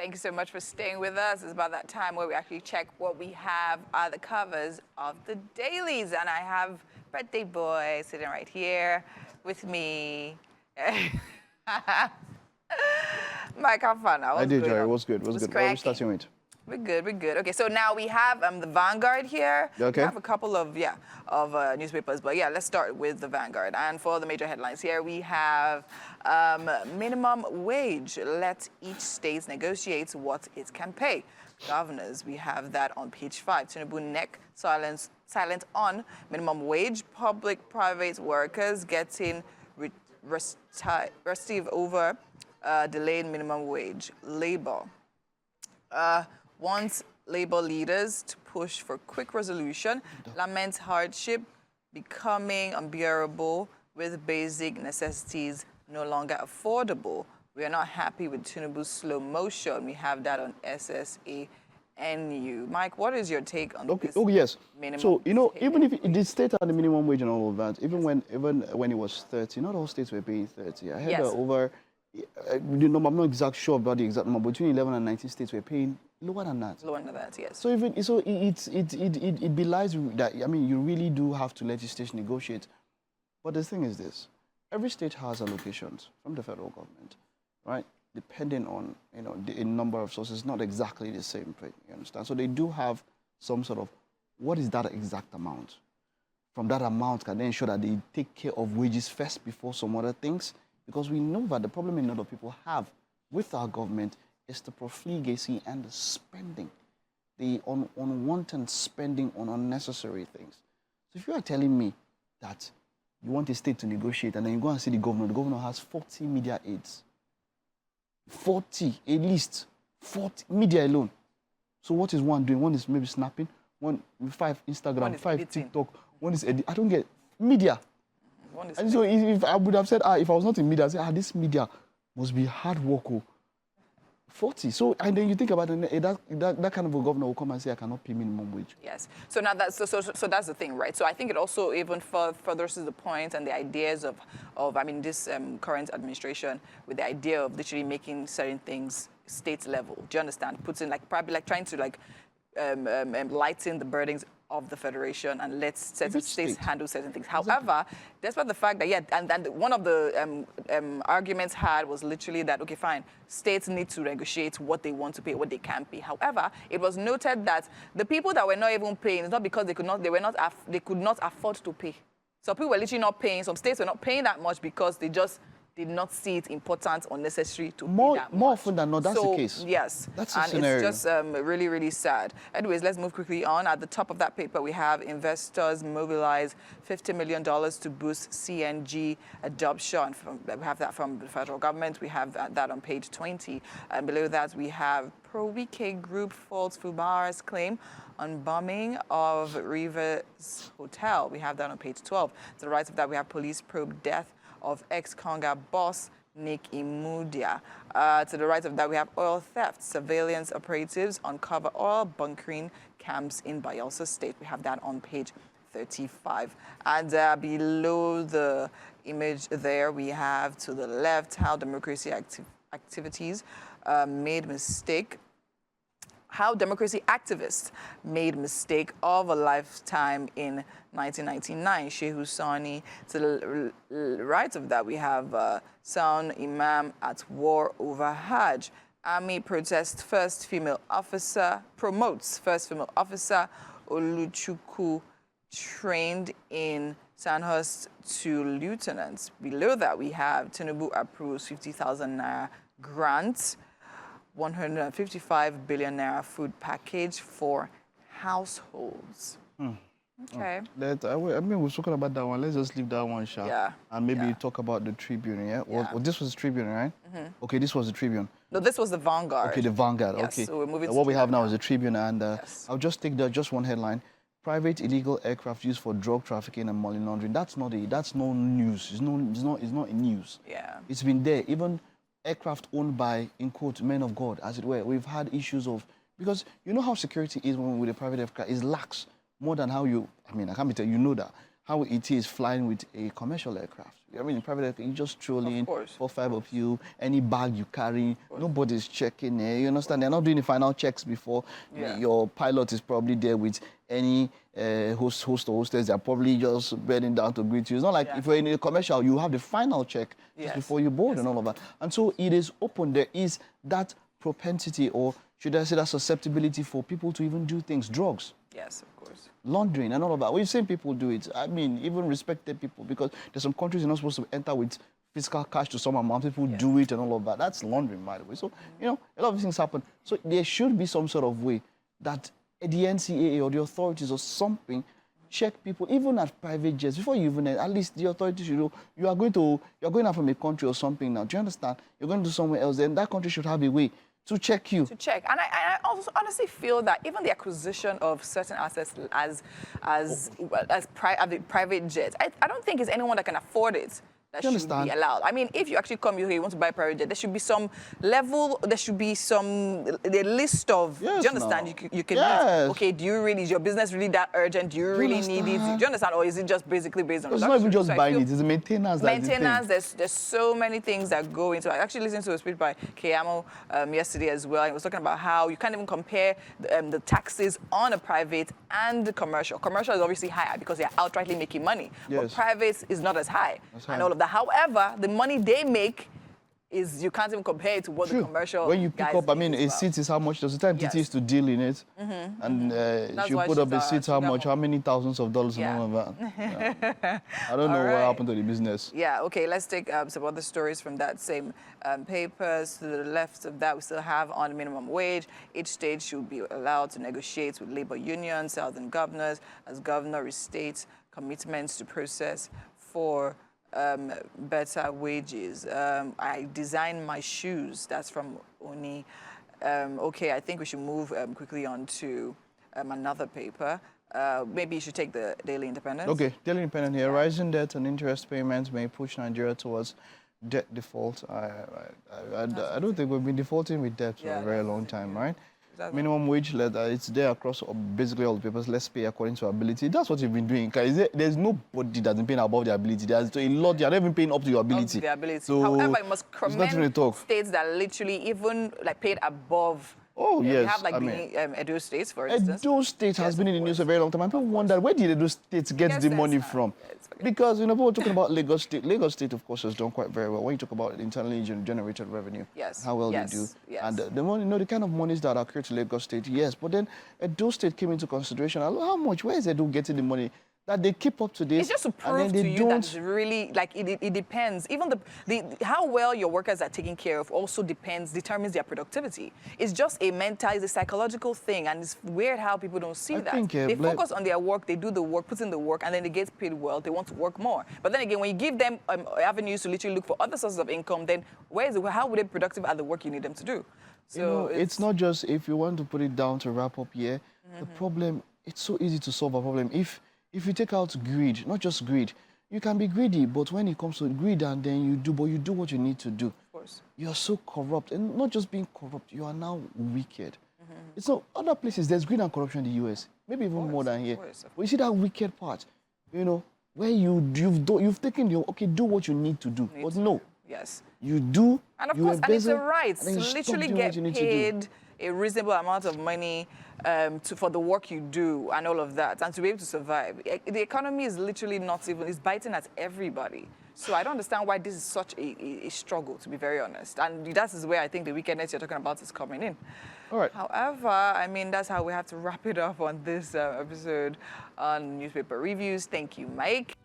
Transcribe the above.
Thank you so much for staying with us. It's about that time where we actually check what we have on the covers of the dailies. And I have birthday boy sitting right here with me. Mike, how fun. I did, Jerry. It was good. What are we starting with? We're good. Okay, so now we have the Vanguard here. Okay. We have a couple of, newspapers, but let's start with the Vanguard. And for the major headlines here, we have minimum wage. Let each state negotiate what it can pay. Governors, we have that on page 5. Tinubu neck silent on minimum wage. Public-private workers getting restive over delayed minimum wage. Labor. Wants labor leaders to push for quick resolution, laments hardship becoming unbearable with basic necessities no longer affordable. We are not happy with Tinubu's slow motion. We have that on SSANU. Mike, what is your take on this? Oh, yes. Minimum so, even if it did state at the minimum wage and all of that, even when it was 30, not all states were paying 30. I heard over, I'm not exactly sure about the exact number, between 11 and 19 states were paying lower than that. Lower than that, yes. So it belies that, you really do have to let the states negotiate. But the thing is this, every state has allocations from the federal government, right? Depending on, the number of sources, not exactly the same, you understand? So they do have some sort of, what is that exact amount? From that amount can then ensure that they take care of wages first before some other things. Because we know that the problem a lot of people have with our government is the profligacy and the spending, the unwanted spending on unnecessary things. So if you are telling me that you want a state to negotiate and then you go and see the governor has 40 media aides. 40, at least 40, media alone. So what is one doing? One is maybe snapping, 5 Instagram, 5 editing. TikTok, one is editing. I don't get media. And so if I would have said, if I was not in media, I'd say, this media must be hard work. 40. So, and then you think about it, that kind of a governor will come and say, I cannot pay minimum wage. Yes. So now that's that's the thing, right? So I think it also even furthers the point and the ideas of this current administration with the idea of literally making certain things state level. Do you understand? Putting probably trying to lighten the burdens of the federation and let certain states handle certain things. However, despite the fact that, and one of the arguments had was literally that, okay, fine, states need to negotiate what they want to pay, what they can pay. However, it was noted that the people that were not even paying, it's not because they could not afford to pay. So people were literally not paying. Some states were not paying that much because they just did not see it important or necessary to pay that much. More often than not, that's the case. Yes. That's the scenario. It's just really, really sad. Anyways, let's move quickly on. At the top of that paper, we have investors mobilize $50 million to boost CNG adoption. We have that from the federal government. We have that on page 20. And below that, we have Pro-Wike Group faults Fubar's claim on bombing of Rivers Hotel. We have that on page 12. To the right of that, we have police probe death of ex-Conga boss Nick Imudia. To the right of that, we have oil theft. Surveillance operatives uncover oil bunkering camps in Bayelsa State. We have that on page 35. And below the image there, we have to the left how democracy activities made mistake. How democracy activists made mistake of a lifetime in 1999. Shehu Sani. To the right of that, we have Sound Imam at war over Hajj. Army promotes first female officer. Oluchukwu trained in Sandhurst to lieutenants. Below that, we have Tinubu approves 50,000 naira grant. 155 billion naira food package for households. Okay. We're talking about that one. Let's just leave that one, Sha. Yeah. And maybe talk about the Tribune, yeah? Well, this was the Tribune, right? Okay, this was the Tribune. No, this was the Vanguard. Okay, the Vanguard, yes, okay. So we're moving what we have now is the Tribune, and I'll just take just one headline. Private illegal aircraft used for drug trafficking and money laundering. That's no news. It's not in news. Yeah. It's been there. Even aircraft owned by, in quote, men of God, as it were. We've had issues of, because you know how security is when with a private aircraft is lax more than how I can't be telling you know that. how it is flying with a commercial aircraft. I mean, in private aircraft, you just stroll in, 4 5 of you, any bag you carry, nobody's checking it. You understand? They're not doing the final checks before. Your pilot is probably there with any host or hostess. They're probably just bending down to greet you. It's not like if you're in a commercial, you have the final check just before you board and all of that. And so it is open. There is that propensity, or should I say that susceptibility for people to even do things, drugs. Yes, of course. Laundering and all of that. We've seen people do it. I mean, even respected people, because there's some countries you're not supposed to enter with physical cash to some amount. People do it and all of that. That's laundering, by the way. So, you know, a lot of things happen. So there should be some sort of way that the NCAA or the authorities or something check people, even at private jets, before you even, at least the authorities should know, you're going out from a country or something now. Do you understand? You're going to somewhere else, then that country should have a way to check you. To check. And I also honestly feel that even the acquisition of certain assets as private jets, I don't think it's anyone that can afford it that should be allowed. I mean, if you actually come here, you want to buy a private jet, there should be some level, there should be the list of, do you understand? You can use, okay, do you really, is your business really that urgent? Do you really need it? Do you understand? Or is it just basically based on It's not even just buying it, it's maintenance. Maintenance, there's so many things that go into it. I actually listened to a speech by Keyamo yesterday as well. He was talking about how you can't even compare the taxes on a private and the commercial. Commercial is obviously higher because they're outrightly making money. But private is not as high. And all of that. However, the money they make is, you can't even compare it to what the commercial when you pick up, I mean, a seat is how much, there's a time it is to deal in it. And you put up a seat, how much, how many thousands of dollars and all of that. I don't know what happened to the business. Yeah, okay, let's take some other stories from that same papers. To the left of that, we still have on minimum wage. Each state should be allowed to negotiate with labor unions, southern governors, as governor restates commitments to process for better wages. I design my shoes. That's from Oni. Okay, I think we should move quickly on to another paper. Maybe you should take the Daily Independent. Okay, Daily Independent here. Rising debt and interest payments may push Nigeria towards debt default. I don't think we've been defaulting with debt for a very long time, right? Minimum wage, it's there across basically all the papers. Let's pay according to ability. That's what you've been doing. There's nobody that's been paying above their ability. There's a lot. You're not even paying up to your ability. Up to their ability. So however, I must commend states that literally even like paid above. Oh, yes. We have like the Edo States, for instance. Edo State has been in the news for a very long time. And people wonder, where did Edo State get the money from? Because, you know, people are talking about Lagos State. Lagos State, of course, has done quite very well. When you talk about internally generated revenue, how well they do. And the money, you know, the kind of monies that occur to Lagos State, yes. But then Edo State came into consideration. How much? Where is Edo getting the money? That they keep up to this. It's just to prove to you that it's really, like, it depends. Even how well your workers are taken care of also determines their productivity. It's just it's a psychological thing, and it's weird how people don't see that. They focus on their work, they do the work, put in the work, and then they get paid well, they want to work more. But then again, when you give them avenues to literally look for other sources of income, then how would they be productive at the work you need them to do? So you know, it's not just, if you want to put it down to wrap up here, the problem, it's so easy to solve a problem. If you take out greed, not just greed, you can be greedy, but when it comes to greed and then you do what you need to do. Of course. You're so corrupt, and not just being corrupt, you are now wicked. It's not, other places, there's greed and corruption in the US, maybe even more than here. But you see that wicked part, you know, where you've taken do what you need to do. But no. Yes. You do. And of course, and it's a right to literally get paid a reasonable amount of money for the work you do and all of that, and to be able to survive. The economy is literally not even, it's biting at everybody. So I don't understand why this is such a struggle, to be very honest. And that is where I think the wickedness you're talking about is coming in. All right. However, I mean, that's how we have to wrap it up on this episode on Newspaper Reviews. Thank you, Mike.